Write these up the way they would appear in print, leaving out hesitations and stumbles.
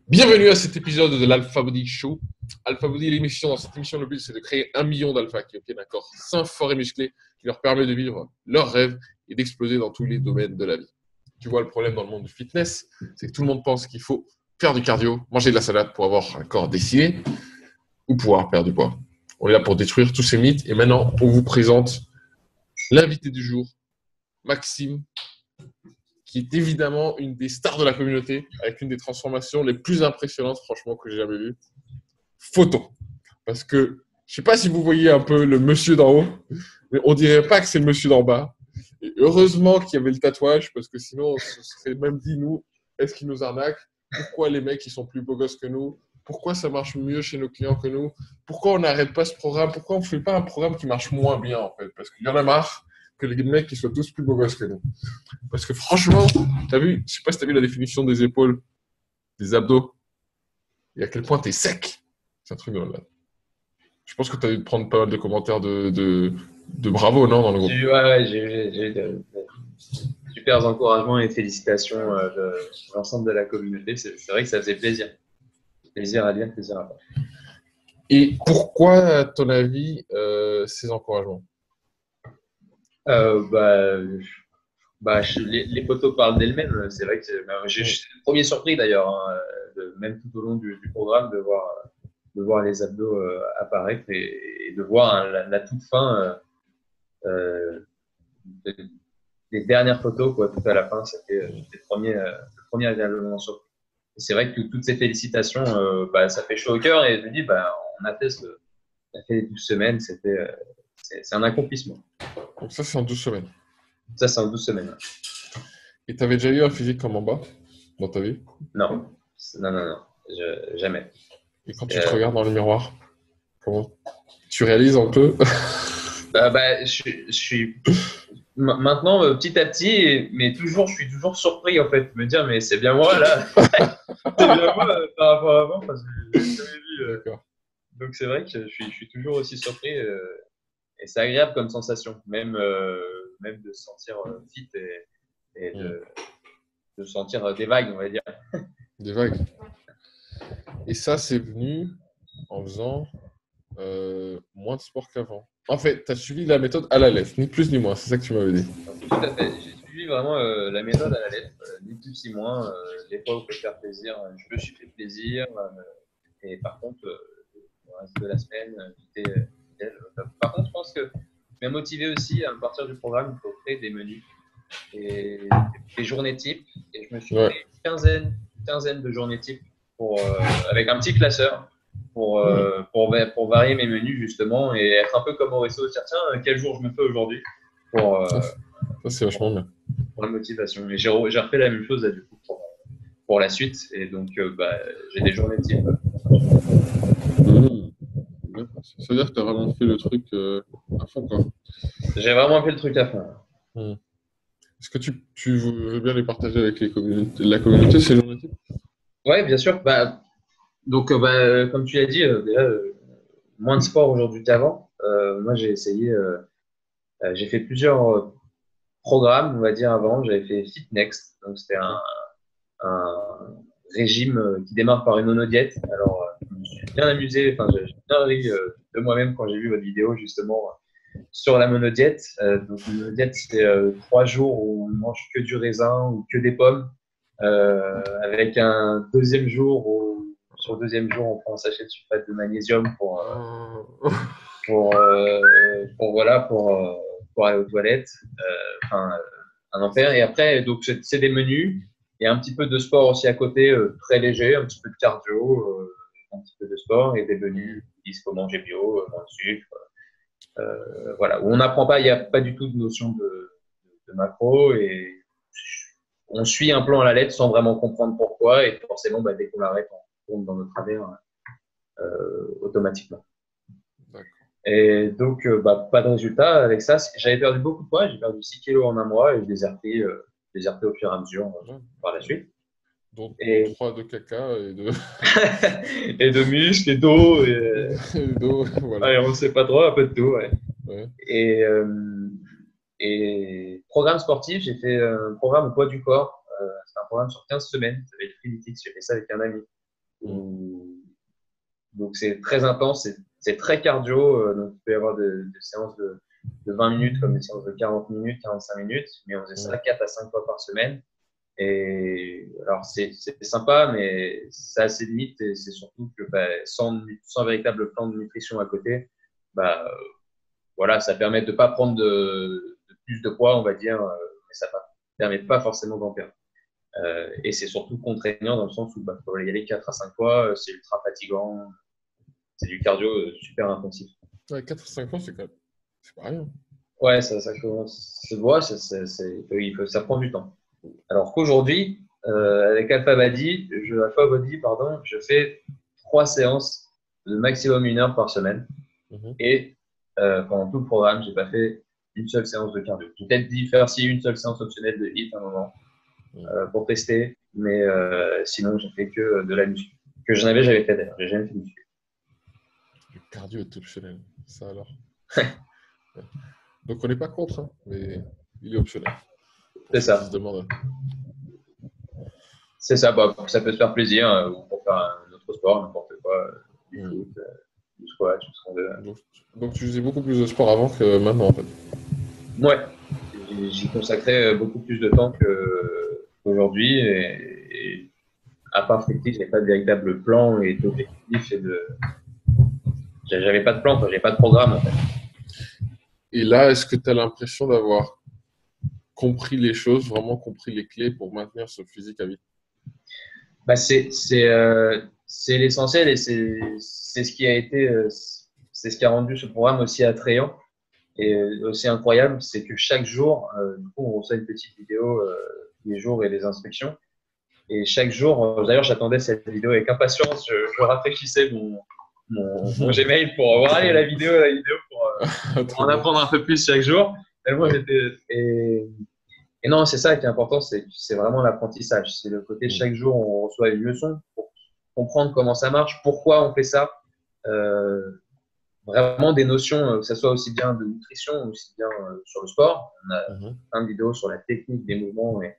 Bienvenue à cet épisode de l'Alpha Body Show. Alpha Body, l'émission. Dans cette émission, le but, c'est de créer 1 million d'alpha qui obtiennent un corps sain, fort et musclé qui leur permet de vivre leurs rêves et d'exploser dans tous les domaines de la vie. Tu vois, le problème dans le monde du fitness, c'est que tout le monde pense qu'il faut faire du cardio, manger de la salade pour avoir un corps dessiné ou pouvoir perdre du poids. On est là pour détruire tous ces mythes et maintenant, on vous présente l'invité du jour, Maxime, qui est évidemment une des stars de la communauté, avec une des transformations les plus impressionnantes, franchement, que j'ai jamais vues. Photo. Parce que, je sais pas si vous voyez un peu le monsieur d'en haut, mais on dirait pas que c'est le monsieur d'en bas. Et heureusement qu'il y avait le tatouage, parce que sinon, on se serait même dit, nous, est-ce qu'ils nous arnaquent? Pourquoi les mecs, ils sont plus beaux gosses que nous? Pourquoi ça marche mieux chez nos clients que nous? Pourquoi on n'arrête pas ce programme? Pourquoi on ne fait pas un programme qui marche moins bien, en fait? Parce qu'il y en a marre que les mecs, ils soient tous plus beaux gosses que nous. Parce que franchement, t'as vu, je sais pas si t'as vu la définition des épaules, des abdos, et à quel point t'es sec. C'est un truc de malade. Je pense que t'as dû te prendre pas mal de commentaires de bravo, non, dans le groupe. J'ai eu de super encouragements et félicitations de l'ensemble de la communauté. C'est vrai que ça faisait plaisir. Plaisir à lire, plaisir à voir. Et pourquoi, à ton avis, ces encouragements? Euh, les photos parlent d'elles-mêmes. C'est vrai que je suis le premier surpris d'ailleurs, même tout au long du programme, de voir les abdos apparaître et de voir la toute fin de- des dernières photos, quoi, tout à la fin. C'était le premier agréablement surpris. Et c'est vrai que toutes ces félicitations, ça fait chaud au cœur et je me dis, on a fait ça fait 12 semaines, c'est un accomplissement. Donc ça, c'est en 12 semaines. Ça, c'est en 12 semaines. Et t'avais déjà eu un physique comme en bas, dans ta vie? Non, non, jamais. Et quand tu te regardes dans le miroir, comment tu réalises un peu? Je suis maintenant petit à petit, mais toujours, je suis toujours surpris en fait, de me dire, mais c'est bien moi là, c'est bien moi par rapport à avant, parce que je l'ai jamais vu. D'accord. Donc c'est vrai que je suis toujours aussi surpris et c'est agréable comme sensation, même de se sentir fit et de sentir des vagues, on va dire. Des vagues. Et ça, c'est venu en faisant moins de sport qu'avant. En fait, tu as suivi la méthode à la lettre, ni plus ni moins, c'est ça que tu m'avais dit. Tout à fait. J'ai suivi vraiment la méthode à la lettre, ni plus ni moins. Les fois où je peux faire plaisir, je me suis fait plaisir. Et par contre, le reste de la semaine, j'étais fidèle au top. Par contre, je pense que je m'ai motivé aussi à partir du programme, il faut créer des menus et des journées types. Et je me suis créé une quinzaine de journées types avec un petit classeur pour varier mes menus justement et être un peu comme au resto, dire tiens, quel jour je me fais aujourd'hui pour, euh, Ça, c'est vachement bien. pour la motivation. Et j'ai refait la même chose là, du coup pour la suite. Et donc, j'ai des journées types. Ça veut dire que tu as vraiment fait le truc à fond, quoi. J'ai vraiment fait le truc à fond. Est-ce que tu veux bien les partager avec la communauté, ces journées types? Ouais, bien sûr. Comme tu l'as dit, déjà, moins de sport aujourd'hui qu'avant. Moi, j'ai fait plusieurs programmes, on va dire, avant. J'avais fait Fit Next. Donc, c'était un régime qui démarre par une monodiète. Alors, je me suis bien amusé. Enfin, j'ai bien ri de moi-même quand j'ai vu votre vidéo, justement, sur la monodiète. Donc, la monodiète, c'est 3 jours où on mange que du raisin ou que des pommes. Avec un deuxième jour où, sur le deuxième jour, on prend un sachet de sulfate de magnésium pour aller aux toilettes. Enfin, un enfer. Et après, donc, c'est des menus et un petit peu de sport aussi à côté, très léger, un petit peu de cardio, un petit peu de sport et des menus qui disent comment manger bio, moins de sucre. Voilà, où on n'apprend pas, il n'y a pas du tout de notion de macro et on suit un plan à la lettre sans vraiment comprendre pourquoi et forcément, dès qu'on l'arrête, on tombe dans notre travers automatiquement. D'accord. Et donc, pas de résultat avec ça. J'avais perdu beaucoup de poids, j'ai perdu 6 kilos en un mois et je les ai repris au fur et à mesure par la suite. Donc, Et 3 de caca et de... et de muscles et d'eau. d'eau, voilà. Ouais, on ne sait pas trop, un peu de tout. Ouais. Ouais. Et programme sportif, j'ai fait un programme au poids du corps. C'est un programme sur 15 semaines. Ça va être Freeletics. J'ai fait ça avec un ami. Donc, c'est très intense, c'est très cardio. Donc, il peut y avoir des séances de 20 minutes comme des séances de 40 minutes, 45 minutes. Mais on faisait ça 4 à 5 fois par semaine. Et alors, c'est sympa, mais ça a ses limites. Et c'est surtout que sans véritable plan de nutrition à côté, voilà, ça permet de ne pas prendre de plus de poids, on va dire, mais ça ne permet pas forcément d'en perdre. Et c'est surtout contraignant dans le sens où faut y aller 4 à 5 fois, c'est ultra fatigant, c'est du cardio super intensif. Ouais, 4 à 5 fois, c'est quand même. C'est pas rien. Ouais, ça commence. Ça prend du temps. Alors qu'aujourd'hui, avec Alpha Body, je fais 3 séances de maximum 1 heure par semaine. Et pendant tout le programme, j'ai pas fait une seule séance de cardio. J'ai peut-être dit faire une seule séance optionnelle de HIIT à un moment pour tester, mais sinon j'ai fait que de la muscu. Que je n'avais jamais fait d'ailleurs, j'ai jamais fait de muscu. Le cardio est optionnel, ça alors. Donc on n'est pas contre, hein, mais il est optionnel. C'est ça. C'est ça, ça peut se faire plaisir ou pour faire un autre sport, n'importe quoi, du foot, du squat, tout ce qu'on veut. Donc tu faisais beaucoup plus de sport avant que maintenant en fait. Ouais, j'y consacrais beaucoup plus de temps qu'aujourd'hui et à part Fricti, je n'avais pas de véritable plan et d'objectif j'avais pas de plan, j'avais pas de programme en fait. Et là, est-ce que tu as l'impression d'avoir compris les choses, vraiment compris les clés pour maintenir ce physique à vie? C'est l'essentiel et c'est ce qui a été, c'est ce qui a rendu ce programme aussi attrayant et aussi incroyable, c'est que chaque jour, du coup, on reçoit une petite vidéo tous les jours et des instructions. Et chaque jour, d'ailleurs, j'attendais cette vidéo avec impatience. Je rafraîchissais mon Gmail pour voir la vidéo pour en apprendre un peu plus chaque jour. Et non, c'est ça qui est important, c'est vraiment l'apprentissage. C'est le côté chaque jour, on reçoit une leçon pour comprendre comment ça marche, pourquoi on fait ça. Vraiment des notions, que ce soit aussi bien de nutrition, aussi bien sur le sport. On a plein de vidéos sur la technique des mouvements et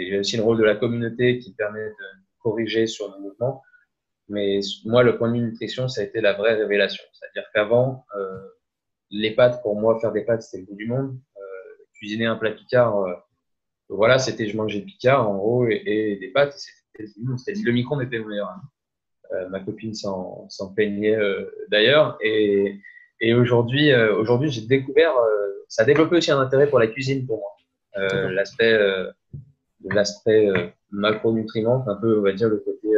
il y a aussi le rôle de la communauté qui permet de corriger sur nos mouvements. Mais moi, le point de vue nutrition, ça a été la vraie révélation. C'est-à-dire qu'avant, les pâtes, pour moi, faire des pâtes, c'était le bout du monde. Cuisiner un plat Picard, voilà, je mangeais Picard en gros et des pâtes. C'était le micro-ondes était le meilleur. Ma copine s'en plaignait d'ailleurs. Et aujourd'hui, j'ai découvert, ça a développé aussi un intérêt pour la cuisine pour moi. L'aspect macronutriments, un peu, on va dire, le côté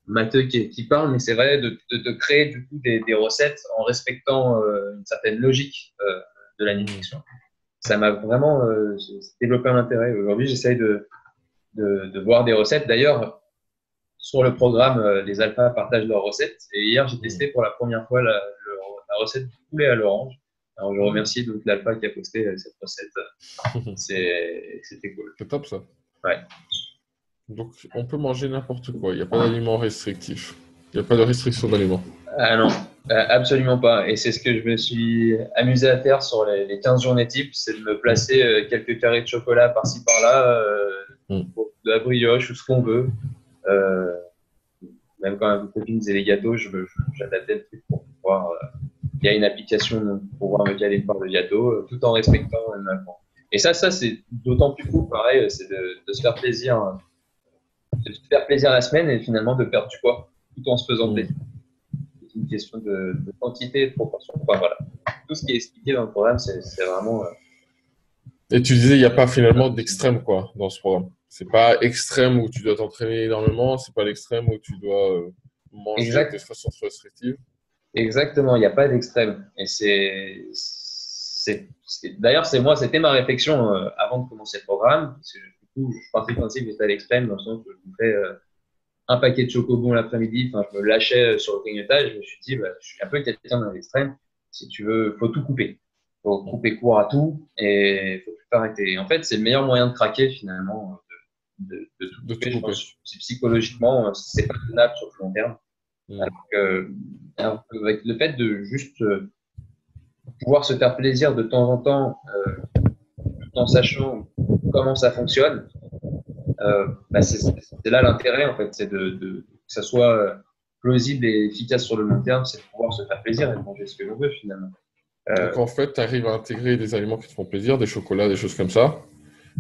matheux qui parle, mais c'est vrai de créer du coup des recettes en respectant une certaine logique de la nutrition. Ça m'a vraiment développé un intérêt. Aujourd'hui, j'essaye de voir des recettes. D'ailleurs, sur le programme, les alphas partagent leurs recettes. Et hier, j'ai testé pour la première fois la recette du poulet à l'orange. Alors, je remercie donc l'alpha qui a posté cette recette. C'était cool. C'est top ça. Ouais. Donc, on peut manger n'importe quoi. Il n'y a pas d'aliments restrictifs. Il n'y a pas de restriction d'aliments. Ah non, absolument pas. Et c'est ce que je me suis amusé à faire sur les 15 journées types, c'est de me placer quelques carrés de chocolat par-ci par-là, de la brioche ou ce qu'on veut. Même quand ma copine faisait les gâteaux, j'adaptais le truc pour pouvoir. Il y a une application pour pouvoir me caler une part de gâteau, tout en respectant l'allemand. Et ça c'est d'autant plus cool, pareil, c'est de se faire plaisir. De se faire plaisir la semaine et finalement de perdre du poids tout en se faisant plaisir. C'est une question de quantité et de proportion. Enfin, voilà. Tout ce qui est expliqué dans le programme, c'est vraiment. Et tu disais, il n'y a pas finalement d'extrême quoi dans ce programme. C'est pas extrême où tu dois t'entraîner énormément, c'est pas l'extrême où tu dois manger de façon restrictive. Exactement, il n'y a pas d'extrême. Et d'ailleurs, c'était ma réflexion avant de commencer le programme. Parce que du coup, je partais du principe que c'était à l'extrême, dans le sens où je me fais un paquet de chocobons l'après-midi, enfin, je me lâchais sur le grignotage. Je me suis dit, je suis un peu quelqu'un dans l'extrême. Si tu veux, faut tout couper. Faut couper court à tout et faut tout arrêter. Et en fait, c'est le meilleur moyen de craquer finalement, de tout couper. Je pense, psychologiquement, c'est pas tenable sur le long terme. Alors avec le fait de juste pouvoir se faire plaisir de temps en temps, tout en sachant comment ça fonctionne, c'est là l'intérêt en fait, c'est de ça soit plausible et efficace sur le long terme, c'est de pouvoir se faire plaisir et de manger ce que l'on veut finalement. Donc en fait, tu arrives à intégrer des aliments qui te font plaisir, des chocolats, des choses comme ça,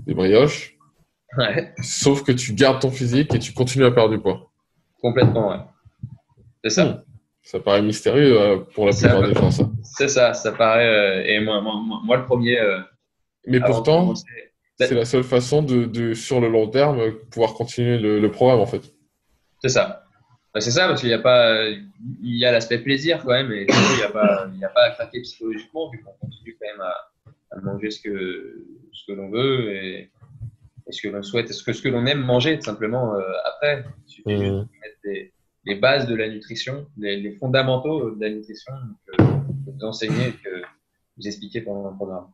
des brioches, Ouais, sauf que tu gardes ton physique et tu continues à perdre du poids. complètement, ouais. C'est Hmm. ça. Ça paraît mystérieux pour la plupart des gens, ça. C'est ça, ça paraît. Et moi, le premier, Mais avant de pourtant, commencer. c'est la seule façon sur le long terme, pouvoir continuer le programme, en fait. C'est ça. C'est ça, parce qu'il y a pas, il y a l'aspect plaisir quand même, et du coup, il y a pas à craquer psychologiquement, vu qu'on continue quand même à manger ce que l'on veut et ce que l'on souhaite, et ce que l'on aime manger, tout simplement, après. Il suffit juste Hmm. de mettre les bases de la nutrition, les fondamentaux de la nutrition, que vous enseignez et que vous expliquez pendant le programme.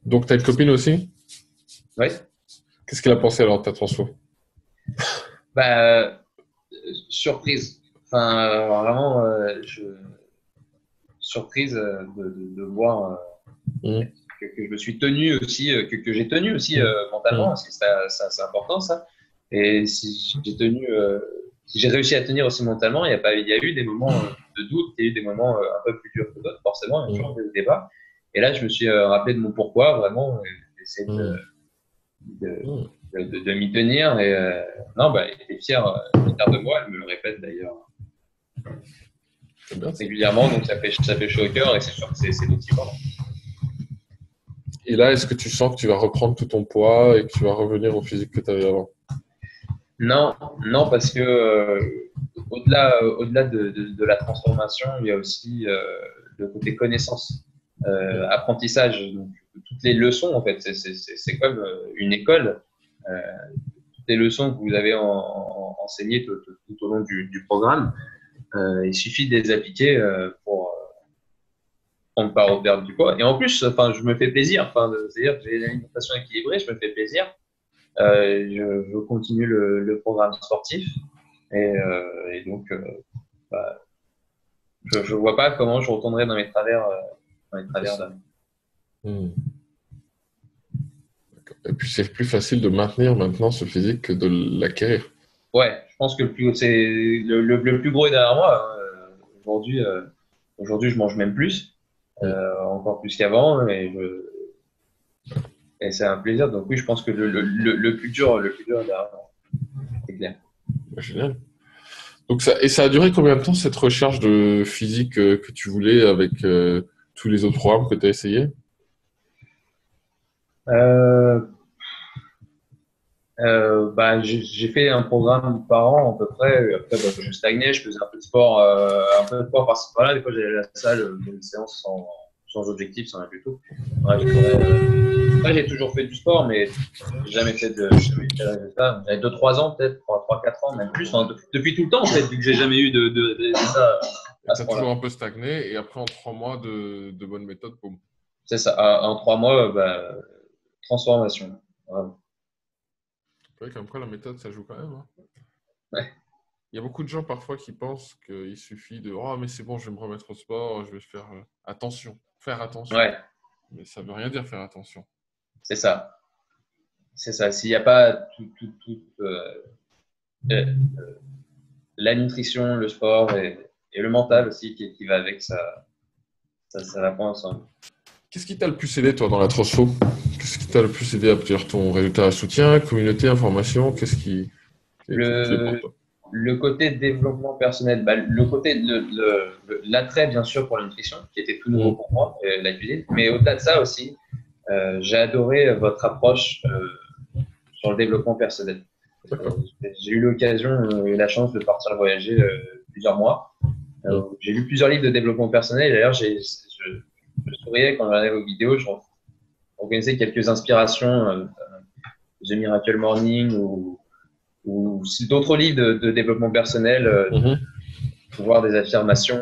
Donc, tu as une copine aussi? Oui. Qu'est-ce qu'elle a pensé alors de ta transfo? Bah, surprise. Enfin, vraiment, surprise de voir Hmm. que je me suis tenu aussi, que j'ai tenu aussi Hmm. mentalement, Hmm. parce que c'est important ça. Et si j'ai tenu, si j'ai réussi à tenir aussi mentalement, il y a eu des moments de doute, il y a eu des moments un peu plus durs que d'autres, forcément, il y a toujours des débats. Et là, je me suis rappelé de mon pourquoi, vraiment, et j'ai essayé Hmm. de, Hmm. de m'y tenir. Et non, bah, elle était fière de moi, elle me le répète d'ailleurs C'est bien ça. régulièrement, donc ça fait chaud au cœur et c'est sûr que c'est motivant. Et là, est-ce que tu sens que tu vas reprendre tout ton poids et que tu vas revenir au physique que tu avais avant? Non, non, parce que au-delà de la transformation, il y a aussi le côté connaissance, apprentissage, donc toutes les leçons en fait, c'est comme une école. Euh, Toutes les leçons que vous avez enseignées tout au long du programme, il suffit de les appliquer pour ne pas reperdre du poids. Et en plus, enfin, je me fais plaisir. Enfin, c'est-à-dire que j'ai une alimentation équilibrée, je me fais plaisir. Je continue le programme sportif et donc bah, je vois pas comment je retournerai dans les travers d'avant. Hmm. Et puis, c'est plus facile de maintenir maintenant ce physique que de l'acquérir. Ouais, je pense que c'est le plus gros est derrière moi, hein. Aujourd'hui, aujourd'hui, je mange même plus, Hmm. encore plus qu'avant, et c'est un plaisir. Donc oui, je pense que le plus dur est derrière moi, c'est clair. Bah, génial. Donc ça a duré combien de temps cette recherche de physique que tu voulais avec tous les autres programmes que tu as essayés? Euh, bah, j'ai fait un programme par an à peu près. Après, bah, je stagnais, je faisais un peu de sport par-ci par-là. Des fois, j'allais à la salle, une séance sans objectif, sans rien du tout. Ouais, après, j'ai toujours fait du sport, mais j'ai jamais jamais fait de résultat. J'avais 2-3 ans, peut-être, 3-4 ans, même plus. Enfin, depuis tout le temps, en fait, vu que j'ai jamais eu de résultat Et à tu ce as toujours point-là. un peu stagné et après en 3 mois de bonnes méthodes, boum. C'est ça. En 3 mois, bah, transformation. Vraiment. Ouais, comme quoi la méthode ça joue quand même, hein. Ouais. Il y a beaucoup de gens parfois qui pensent qu'il suffit de «Oh mais c'est bon, je vais me remettre au sport, je vais faire attention, faire attention». Ouais, Mais ça veut rien dire faire attention. c'est ça. C'est ça. S'il n'y a pas tout, euh, la nutrition, le sport et le mental aussi qui va avec ça va pas ensemble. Qu'est-ce qui t'a le plus aidé toi dans la transfo? Qu'est-ce qui t'a le plus aidé à obtenir ton résultat à soutien, communauté, information? Qu'est-ce qui est clé pour Le, toi? le côté développement personnel, bah, le côté l'attrait bien sûr pour la nutrition qui était tout nouveau Mm. pour moi, la cuisine, mais au-delà de ça aussi, j'ai adoré votre approche sur le développement personnel. Euh, D'accord. j'ai eu l'occasion et la chance de partir voyager plusieurs mois. Mm. J'ai lu plusieurs livres de développement personnel. D'ailleurs, je souriais quand je regardais vos vidéos. Je organisais quelques inspirations, The Miracle Morning ou d'autres livres de développement personnel, Mhm. pouvoir des affirmations.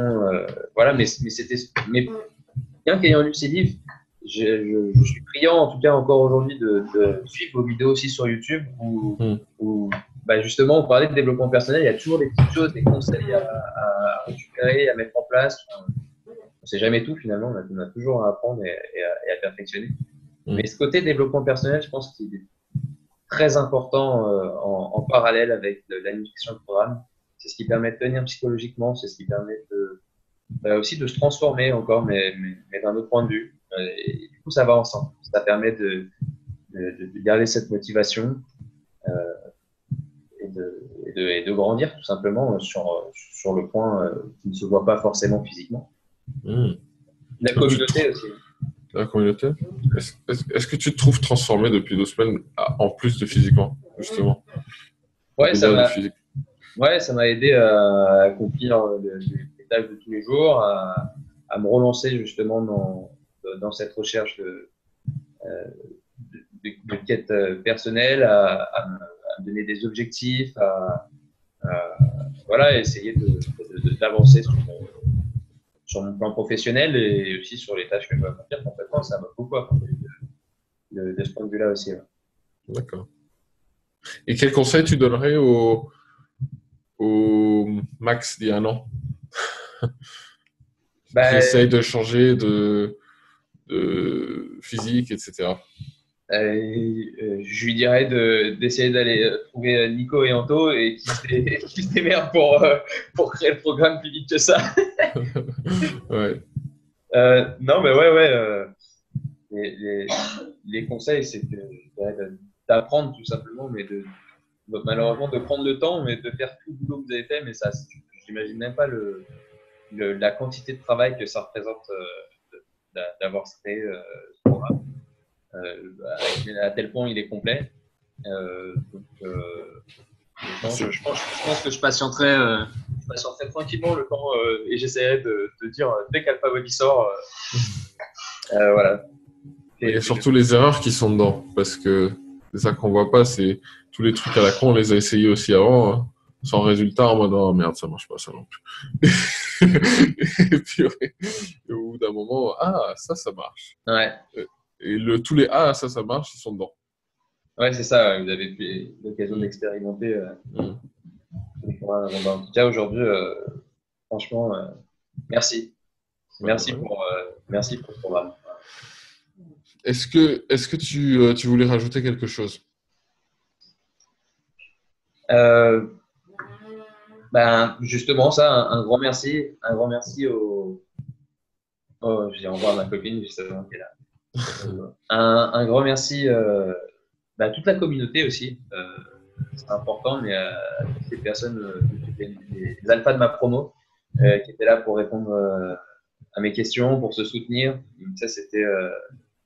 Voilà, mais bien qu'ayant lu ces livres, je suis friand, en tout cas encore aujourd'hui, de suivre vos vidéos aussi sur YouTube Mm. où bah justement, on parlait de développement personnel. Il y a toujours des petites choses, des conseils à récupérer, à mettre en place. On sait jamais tout finalement, on a toujours à apprendre et à perfectionner. Mm. Mais ce côté développement personnel, je pense qu'il est très important en parallèle avec la nutrition de programme. c'est ce qui permet de tenir psychologiquement, c'est ce qui permet aussi de se transformer encore, mais d'un autre point de vue. Et du coup, ça va ensemble. Ça permet de garder cette motivation et de grandir tout simplement sur le point qui ne se voit pas forcément physiquement. La communauté aussi. La communauté. Est-ce que tu te trouves transformé depuis 2 semaines en plus de physiquement, justement? Ouais, ça m'a aidé à accomplir les tâches de tous les jours, à me relancer justement dans cette recherche de quête personnelle, à me donner des objectifs, voilà, essayer d'avancer sur mon plan professionnel et aussi sur les tâches que je dois accomplir complètement. Ça m'a beaucoup apporté de ce point de vue-là aussi. Ouais. D'accord. Et quel conseil tu donnerais au Max d'il y a 1 an qui essaye de changer de physique, etc. Je lui dirais d'essayer d'aller trouver Nico et Anto et qui se démerdent pour créer le programme plus vite que ça. Ouais. Non, mais ouais. Les conseils, c'est d'apprendre tout simplement, mais malheureusement de prendre le temps, mais de faire tout le boulot que vous avez fait. Mais ça, j'imagine même pas la quantité de travail que ça représente d'avoir créé ce programme. À tel point il est complet. Je pense que je patienterai tranquillement le temps et j'essaierai de dire dès qu'Alpha Body sort, voilà. Il y a surtout les erreurs qui sont dedans, parce que c'est ça qu'on voit pas, c'est tous les trucs à la con, on les a essayés aussi avant, hein, sans résultat, en mode oh merde, ça marche pas ça non plus. Et puis au bout d'un moment, ça marche. Ouais. Et tous les ça marche, ils sont dedans. Ouais, c'est ça, vous avez eu l'occasion d'expérimenter. En tout cas, aujourd'hui, franchement, merci. Merci pour le programme. Est-ce que tu voulais rajouter quelque chose? Justement, ça, un grand merci. Un grand merci je dis au revoir à ma copine, justement, qui est là. Un grand merci à toute la communauté aussi. C'est important, mais toutes les personnes, les alphas de ma promo, qui étaient là pour répondre à mes questions, pour se soutenir. Donc ça, c'était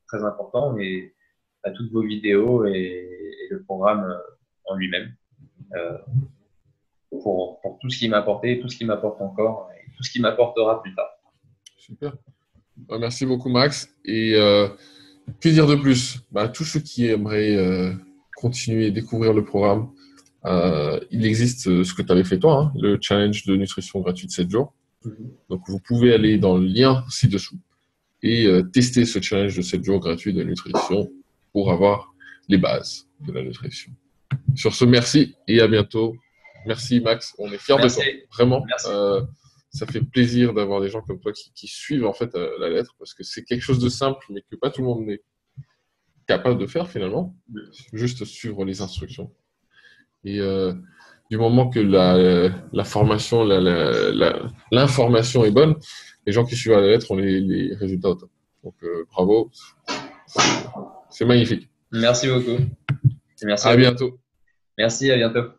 très important. Et à toutes vos vidéos et le programme en lui-même. Pour tout ce qui m'a apporté, tout ce qui m'apporte encore et tout ce qui m'apportera plus tard. Super. Merci beaucoup, Max. Et que dire de plus? Tous ceux qui aimeraient continuer et découvrir le programme, il existe ce que tu avais fait toi, hein, le challenge de nutrition gratuite 7 jours. Donc, vous pouvez aller dans le lien ci-dessous et tester ce challenge de 7 jours gratuit de nutrition pour avoir les bases de la nutrition. Sur ce, merci et à bientôt. Merci, Max. On est fiers de toi. Vraiment. Ça fait plaisir d'avoir des gens comme toi qui suivent en fait la lettre, parce que c'est quelque chose de simple, mais que pas tout le monde est capable de faire finalement. Juste suivre les instructions. Et du moment que la formation, l'information est bonne, les gens qui suivent la lettre ont les résultats au top. Donc bravo, c'est magnifique. Merci beaucoup. Merci à bientôt. Merci, à bientôt.